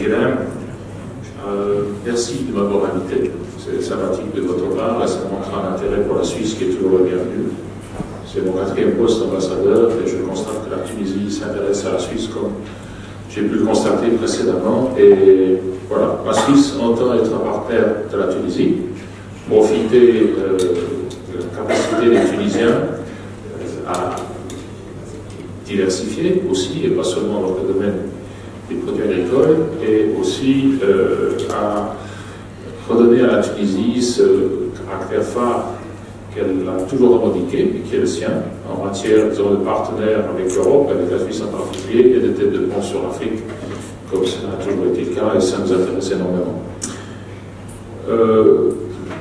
Guérin. Merci de m'avoir invité. C'est sympathique de votre part et ça montre un intérêt pour la Suisse qui est toujours le bienvenu. C'est mon 4e poste d'ambassadeur et je constate que la Tunisie s'intéresse à la Suisse comme j'ai pu le constater précédemment. Et voilà, la Suisse entend être un partenaire de la Tunisie, profiter de la capacité des Tunisiens à diversifier aussi, et pas seulement dans le domaine des produits agricoles, et aussi à redonner à la Tunisie ce caractère phare qu'elle a toujours revendiqué et qui est le sien en matière, disons, de partenaire avec l'Europe, avec la Suisse en particulier, et de tête de pont sur l'Afrique, comme ça a toujours été le cas, et ça nous intéresse énormément.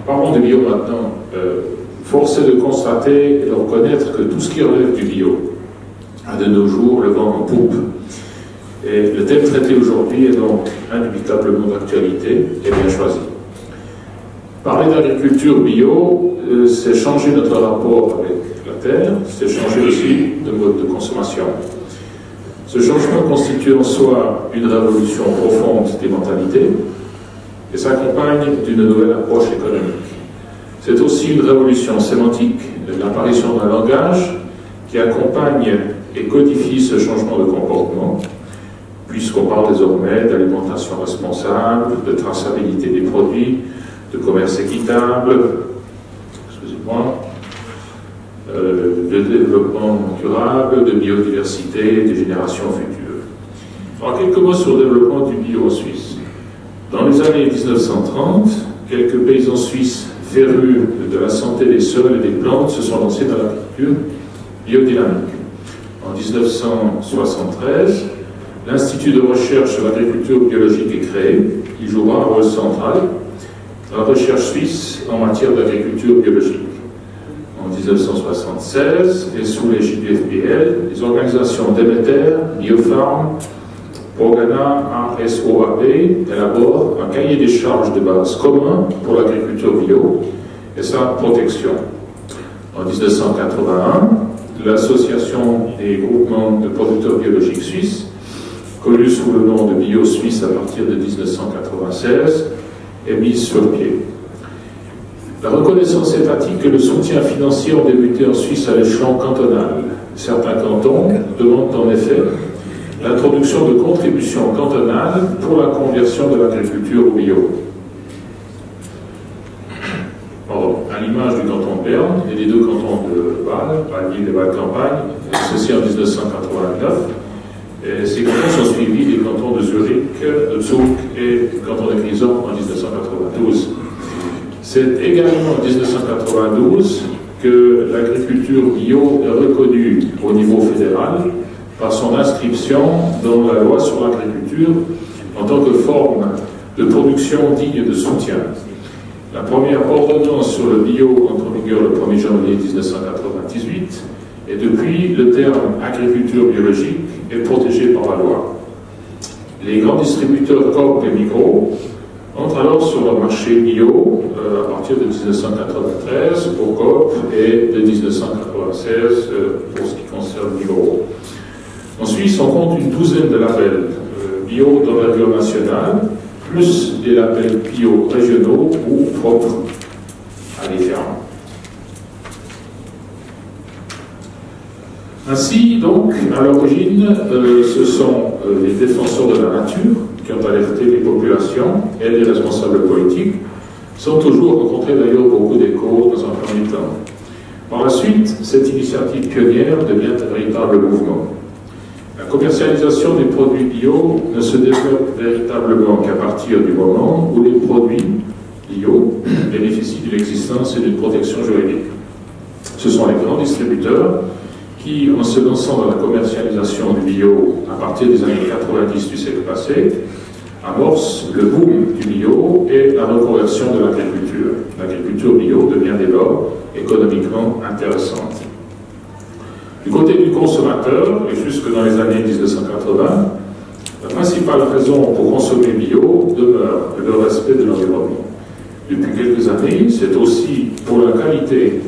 Parlons du bio maintenant. Force est de constater et de reconnaître que tout ce qui relève du bio a de nos jours le vent en poupe. Et le thème traité aujourd'hui est donc indubitablement d'actualité et bien choisi. Parler d'agriculture bio, c'est changer notre rapport avec la terre, c'est changer aussi de mode de consommation. Ce changement constitue en soi une révolution profonde des mentalités et s'accompagne d'une nouvelle approche économique. C'est aussi une révolution sémantique, l'apparition d'un langage qui accompagne et codifie ce changement de comportement, puisqu'on parle désormais d'alimentation responsable, de traçabilité des produits, de commerce équitable, excusez-moi, de développement durable, de biodiversité, des générations futures. Alors, quelques mots sur le développement du bio en Suisse. Dans les années 1930, quelques paysans suisses férus de la santé des sols et des plantes se sont lancés dans l'agriculture biodynamique. En 1973, l'Institut de recherche sur l'agriculture biologique est créé. Il jouera un rôle central dans la recherche suisse en matière d'agriculture biologique. En 1976, et sous l'égide du FBL, les organisations Demeter, Biofarm, Progana, ASOAP élaborent un cahier des charges de base commun pour l'agriculture bio et sa protection. En 1981, l'Association des groupements de producteurs biologiques suisses, connue sous le nom de Bio Suisse à partir de 1996, est mise sur pied. La reconnaissance étatique et le soutien financier ont débuté en Suisse à l'échelon cantonal. Certains cantons demandent en effet l'introduction de contributions cantonales pour la conversion de l'agriculture au bio. À l'image du canton de Berne et des deux cantons de Bâle, Bâle-Ville et Bâle-Campagne, ceci en 1989, et ces cantons sont suivis des cantons de Zurich, de Zug et du canton de Grisons en 1992. C'est également en 1992 que l'agriculture bio est reconnue au niveau fédéral par son inscription dans la loi sur l'agriculture en tant que forme de production digne de soutien. La première ordonnance sur le bio entre en vigueur le 1er janvier 1998 et depuis le terme agriculture biologique est protégé par la loi. Les grands distributeurs Coop et Migros entrent alors sur le marché bio à partir de 1993 pour Coop et de 1996 pour ce qui concerne Migros. En Suisse, on compte une douzaine de labels bio d'envergure nationale, plus des labels bio régionaux ou propres à des fermes. Ainsi, donc, à l'origine, ce sont les défenseurs de la nature qui ont alerté les populations et les responsables politiques, sans toujours rencontrer d'ailleurs beaucoup d'écho dans un premier temps. Par la suite, cette initiative pionnière devient un véritable mouvement. La commercialisation des produits bio ne se développe véritablement qu'à partir du moment où les produits bio bénéficient d'une existence et d'une protection juridique. Ce sont les grands distributeurs qui, en se lançant dans la commercialisation du bio à partir des années 90 du siècle passé, amorcent le boom du bio et la reconversion de l'agriculture. L'agriculture bio devient dès lors économiquement intéressante. Du côté du consommateur, et jusque dans les années 1980, la principale raison pour consommer bio demeure le respect de l'environnement. Depuis quelques années, c'est aussi pour la qualité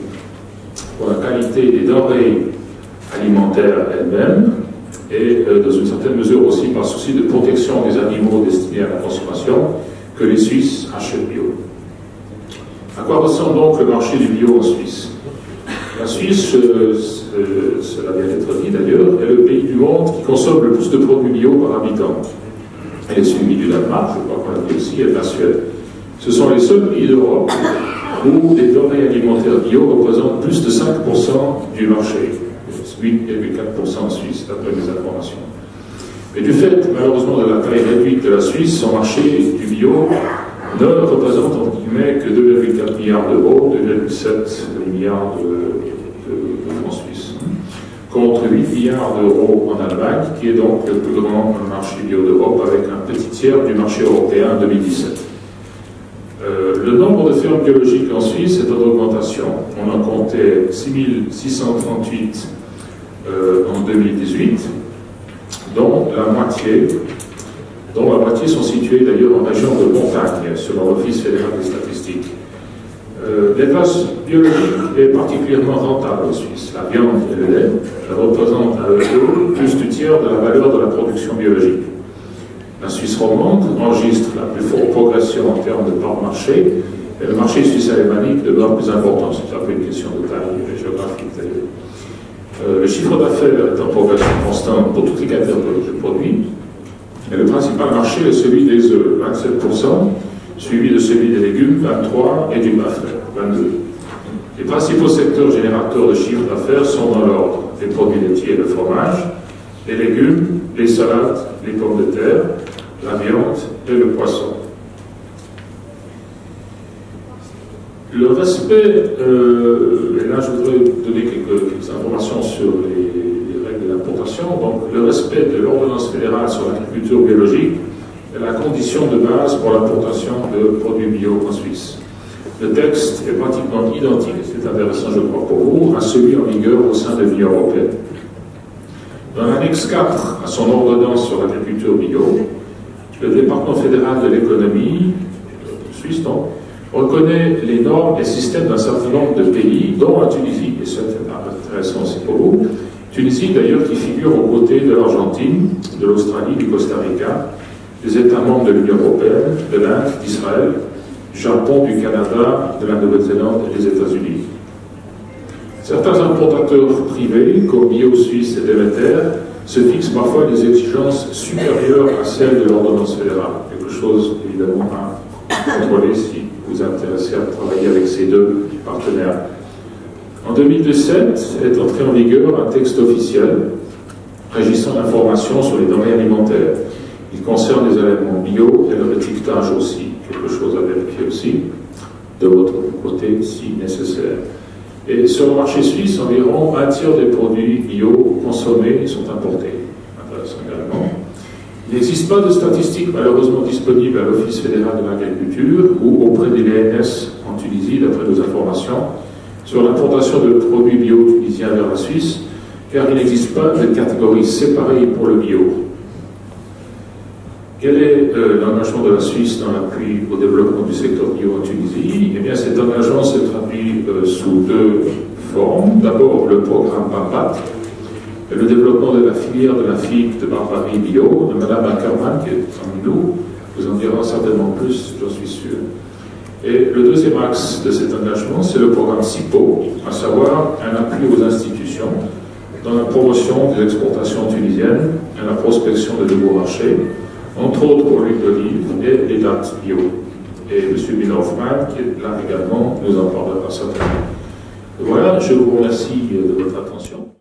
des denrées alimentaires elles-mêmes et dans une certaine mesure aussi par souci de protection des animaux destinés à la consommation, que les Suisses achètent bio. À quoi ressemble donc le marché du bio en Suisse? La Suisse, cela vient d'être dit d'ailleurs, est le pays du monde qui consomme le plus de produits bio par habitant. Elle est suivie du Danemark, je crois qu'on l'a dit aussi, et de la Suède. Ce sont les seuls pays d'Europe où les denrées alimentaires bio représentent plus de 5% du marché, 8,4% en Suisse, d'après mes informations. Mais du fait, malheureusement, de la taille réduite de la Suisse, son marché du bio ne représente entre guillemets que 2,4 milliards d'euros, 2,7 milliards de francs suisses, contre 8 milliards d'euros en Allemagne, qui est donc le plus grand marché bio d'Europe, avec un petit tiers du marché européen en 2017. Le nombre de fermes biologiques en Suisse est en augmentation. On en comptait 6638 en 2018, dont la moitié sont situées d'ailleurs en région de montagne, selon l'Office fédéral des statistiques. L'élevage biologique est particulièrement rentable en Suisse. La viande et le lait représentent à eux deux plus du tiers de la valeur de la production biologique. La Suisse romande enregistre la plus forte progression en termes de part de marché, et le marché suisse-alémanique demeure plus important. C'est un peu une question de taille géographique d'ailleurs. Le chiffre d'affaires est en progression constante pour toutes les catégories de produits. Et le principal marché est celui des œufs, 27%, suivi de celui des légumes, 23%, et du bœuf, 22%. Les principaux secteurs générateurs de chiffre d'affaires sont dans l'ordre: les produits laitiers et le fromage, les légumes, les salades, les pommes de terre, la viande et le poisson. Le respect, et là je voudrais donner quelques informations sur les règles de l'importation. Donc, le respect de l'ordonnance fédérale sur l'agriculture biologique est la condition de base pour l'importation de produits bio en Suisse. Le texte est pratiquement identique, c'est intéressant je crois pour vous, à celui en vigueur au sein de l'Union européenne. Dans l'annexe 4 à son ordonnance sur l'agriculture bio, le département fédéral de l'économie, suisse donc, reconnaît les normes et systèmes d'un certain nombre de pays, dont la Tunisie, et c'est intéressant aussi pour vous. Tunisie d'ailleurs qui figure aux côtés de l'Argentine, de l'Australie, du Costa Rica, des États membres de l'Union européenne, de l'Inde, d'Israël, du Japon, du Canada, de la Nouvelle-Zélande et des États-Unis. Certains importateurs privés, comme Bio Suisse et Demeter, se fixent parfois des exigences supérieures à celles de l'ordonnance fédérale. Quelque chose, évidemment, à contrôler si vous vous intéressez à travailler avec ces deux partenaires. En 2017 est entré en vigueur un texte officiel régissant l'information sur les denrées alimentaires. Il concerne les aliments bio et leur étiquetage aussi, quelque chose à vérifier aussi, de votre côté si nécessaire. Et sur le marché suisse, environ un tiers des produits bio consommés sont importés. Intéressant également. Il n'existe pas de statistiques malheureusement disponibles à l'Office fédéral de l'agriculture ou auprès des l'ENS en Tunisie, d'après nos informations, sur l'importation de produits bio tunisiens vers la Suisse, car il n'existe pas de catégorie séparée pour le bio. Quel est l'engagement de la Suisse dans l'appui au développement du secteur bio en Tunisie? Eh bien, cet engagement se traduit sous deux formes. D'abord, le programme BARBAT, le développement de la filière de la figue de barbarie bio, de Mme Ackermann, qui est parmi nous, vous en dira certainement plus, j'en suis sûr. Et le deuxième axe de cet engagement, c'est le programme SIPO, à savoir un appui aux institutions dans la promotion des exportations tunisiennes et la prospection de nouveaux marchés, entre autres pour l'huile d'olive et les dattes bio. Et M. Bill Hoffman, qui est là également, nous en parlera certainement. Voilà, je vous remercie de votre attention.